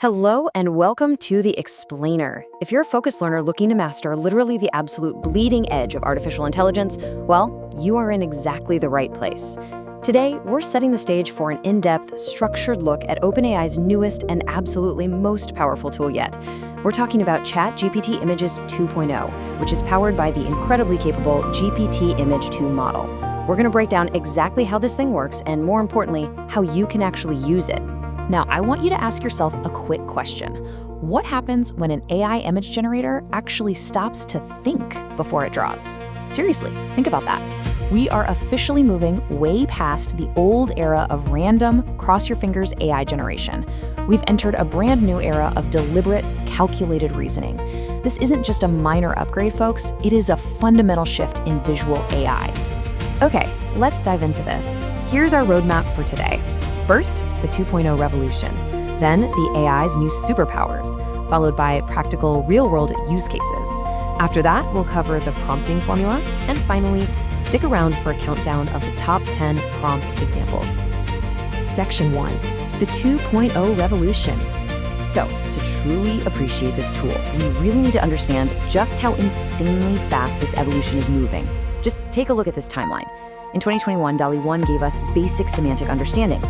Hello and welcome to The Explainer. If you're a focused learner looking to master literally the absolute bleeding edge of artificial intelligence, well, you are in exactly the right place. Today, we're setting the stage for an in-depth, structured look at OpenAI's newest and absolutely most powerful tool yet. We're talking about ChatGPT Images 2.0, which is powered by the incredibly capable GPT Image 2 model. We're going to break down exactly how this thing works and, more importantly, how you can actually use it. Now, I want you to ask yourself a quick question. What happens when an AI image generator actually stops to think before it draws? Seriously, think about that. We are officially moving way past the old era of random, cross-your-fingers AI generation. We've entered a brand new era of deliberate, calculated reasoning. This isn't just a minor upgrade, folks. It is a fundamental shift in visual AI. Okay, let's dive into this. Here's our roadmap for today. First, the 2.0 revolution, then the AI's new superpowers, followed by practical real-world use cases. After that, we'll cover the prompting formula, and finally, stick around for a countdown of the top 10 prompt examples. Section 1, the 2.0 revolution. So, to truly appreciate this tool, we really need to understand just how insanely fast this evolution is moving. Just take a look at this timeline. In 2021, DALL-E 1 gave us basic semantic understanding.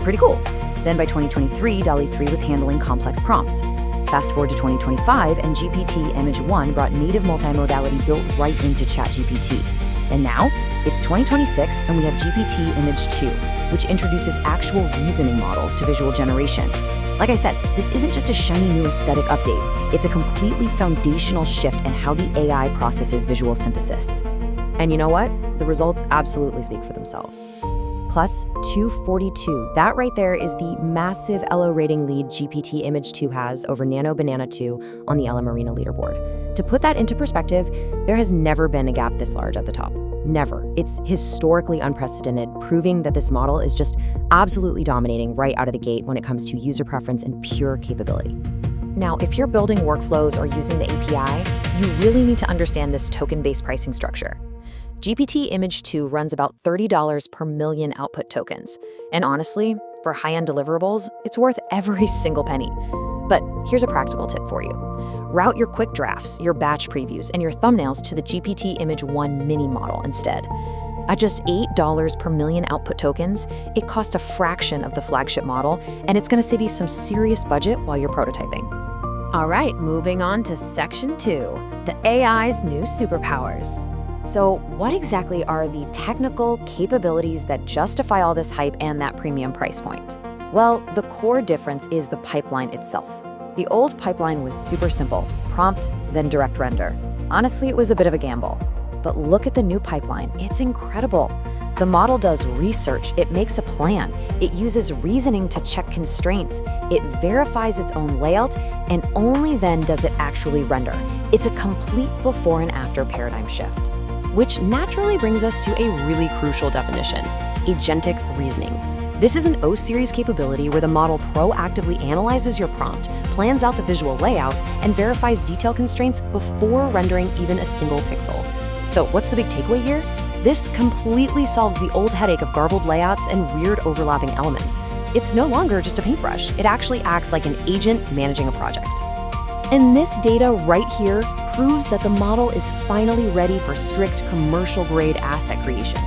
Pretty cool. Then by 2023, DALL-E 3 was handling complex prompts. Fast forward to 2025, and GPT Image 1 brought native multimodality built right into ChatGPT. And now, it's 2026, and we have GPT Image 2, which introduces actual reasoning models to visual generation. Like I said, this isn't just a shiny new aesthetic update. It's a completely foundational shift in how the AI processes visual synthesis. And you know what? The results absolutely speak for themselves. Plus 242. That right there is the massive LO rating lead GPT Image 2 has over Nano Banana 2 on the Ella Marina leaderboard. To put that into perspective, there has never been a gap this large at the top. Never. It's historically unprecedented, proving that this model is just absolutely dominating right out of the gate when it comes to user preference and pure capability. Now, if you're building workflows or using the API, you really need to understand this token-based pricing structure. GPT Image 2 runs about $30 per million output tokens. And honestly, for high-end deliverables, it's worth every single penny. But here's a practical tip for you. Route your quick drafts, your batch previews, and your thumbnails to the GPT Image 1 mini model instead. At just $8 per million output tokens, it costs a fraction of the flagship model, and it's going to save you some serious budget while you're prototyping. All right, moving on to Section 2, the AI's new superpowers. So what exactly are the technical capabilities that justify all this hype and that premium price point? Well, the core difference is the pipeline itself. The old pipeline was super simple, prompt, then direct render. Honestly, it was a bit of a gamble. But look at the new pipeline, it's incredible. The model does research, it makes a plan, it uses reasoning to check constraints, it verifies its own layout, and only then does it actually render. It's a complete before and after paradigm shift. Which naturally brings us to a really crucial definition, agentic reasoning. This is an O-series capability where the model proactively analyzes your prompt, plans out the visual layout, and verifies detail constraints before rendering even a single pixel. So what's the big takeaway here? This completely solves the old headache of garbled layouts and weird overlapping elements. It's no longer just a paintbrush. It actually acts like an agent managing a project. And this data right here proves that the model is finally ready for strict commercial-grade asset creation.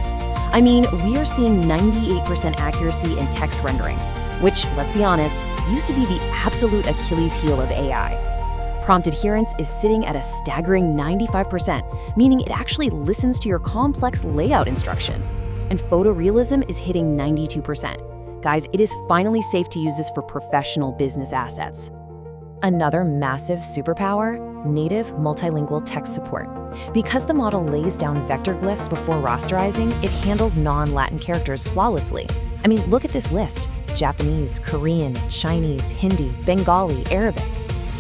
I mean, we are seeing 98% accuracy in text rendering, which, let's be honest, used to be the absolute Achilles heel of AI. Prompt adherence is sitting at a staggering 95%, meaning it actually listens to your complex layout instructions. And photorealism is hitting 92%. Guys, it is finally safe to use this for professional business assets. Another massive superpower, native multilingual text support. Because the model lays down vector glyphs before rasterizing, it handles non-Latin characters flawlessly. I mean, look at this list. Japanese, Korean, Chinese, Hindi, Bengali, Arabic.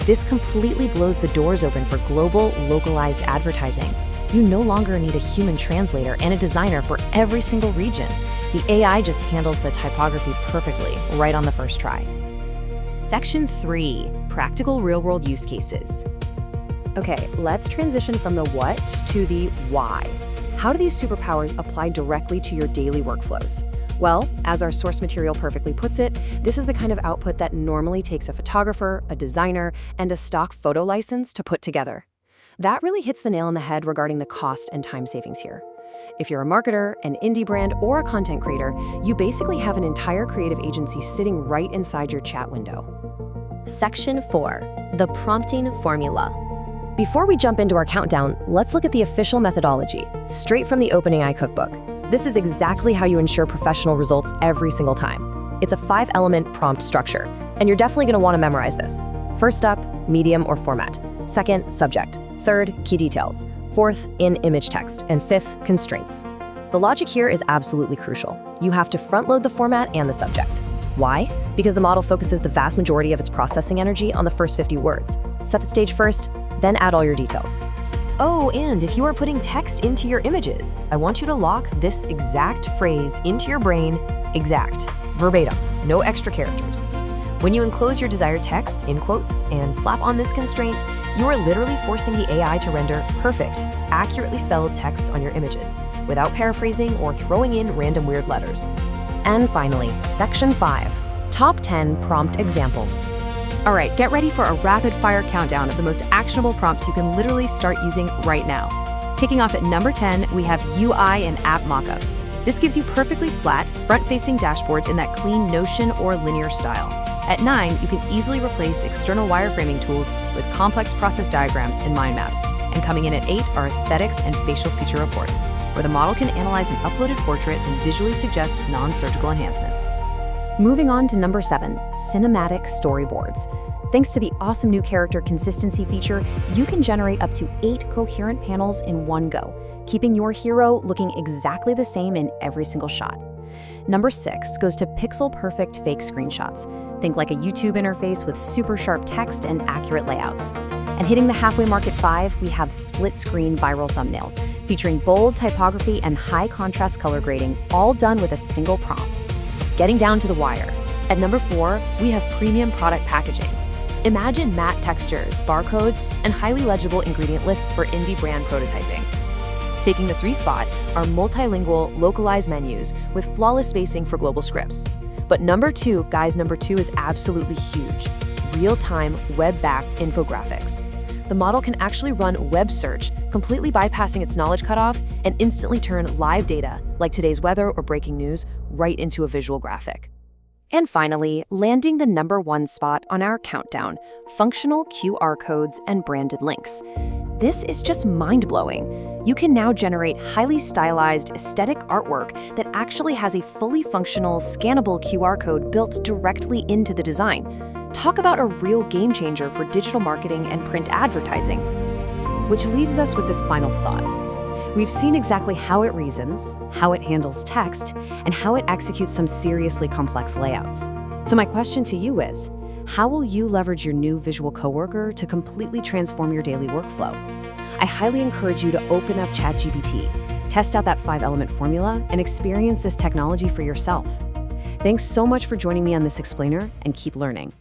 This completely blows the doors open for global, localized advertising. You no longer need a human translator and a designer for every single region. The AI just handles the typography perfectly, right on the first try. Section 3, practical real-world use cases. Okay, let's transition from the what to the why. How do these superpowers apply directly to your daily workflows? Well, as our source material perfectly puts it, this is the kind of output that normally takes a photographer, a designer, and a stock photo license to put together. That really hits the nail on the head regarding the cost and time savings here. If you're a marketer, an indie brand, or a content creator, you basically have an entire creative agency sitting right inside your chat window. Section 4. The prompting formula. Before we jump into our countdown, let's look at the official methodology, straight from the OpenAI cookbook. This is exactly how you ensure professional results every single time. It's a 5-element prompt structure, and you're definitely going to want to memorize this. First up, medium or format. Second, subject. Third, key details. Fourth, in-image text. And fifth, constraints. The logic here is absolutely crucial. You have to front-load the format and the subject. Why? Because the model focuses the vast majority of its processing energy on the first 50 words. Set the stage first, then add all your details. Oh, and if you are putting text into your images, I want you to lock this exact phrase into your brain, exact, verbatim, no extra characters. When you enclose your desired text in quotes and slap on this constraint, you are literally forcing the AI to render perfect, accurately spelled text on your images, without paraphrasing or throwing in random weird letters. And finally, Section 5, Top 10 Prompt Examples. All right, get ready for a rapid-fire countdown of the most actionable prompts you can literally start using right now. Kicking off at number 10, we have UI and app mockups. This gives you perfectly flat, front-facing dashboards in that clean Notion or linear style. At 9, you can easily replace external wireframing tools with complex process diagrams and mind maps. And coming in at 8 are aesthetics and facial feature reports, where the model can analyze an uploaded portrait and visually suggest non-surgical enhancements. Moving on to number 7, cinematic storyboards. Thanks to the awesome new character consistency feature, you can generate up to 8 coherent panels in one go, keeping your hero looking exactly the same in every single shot. Number 6 goes to pixel-perfect fake screenshots. Think like a YouTube interface with super sharp text and accurate layouts. And hitting the halfway mark at 5, we have split-screen viral thumbnails, featuring bold typography and high-contrast color grading, all done with a single prompt. Getting down to the wire. At number 4, we have premium product packaging. Imagine matte textures, barcodes, and highly legible ingredient lists for indie brand prototyping. Taking the 3 spot are multilingual, localized menus with flawless spacing for global scripts. But number 2 is absolutely huge. Real-time, web-backed infographics. The model can actually run web search, completely bypassing its knowledge cutoff, and instantly turn live data, like today's weather or breaking news, right into a visual graphic. And finally, landing the number 1 spot on our countdown, functional QR codes and branded links. This is just mind-blowing. You can now generate highly stylized, aesthetic artwork that actually has a fully functional, scannable QR code built directly into the design. Talk about a real game changer for digital marketing and print advertising. Which leaves us with this final thought. We've seen exactly how it reasons, how it handles text, and how it executes some seriously complex layouts. So my question to you is, how will you leverage your new visual coworker to completely transform your daily workflow? I highly encourage you to open up ChatGPT, test out that 5-element formula, and experience this technology for yourself. Thanks so much for joining me on this explainer, and keep learning.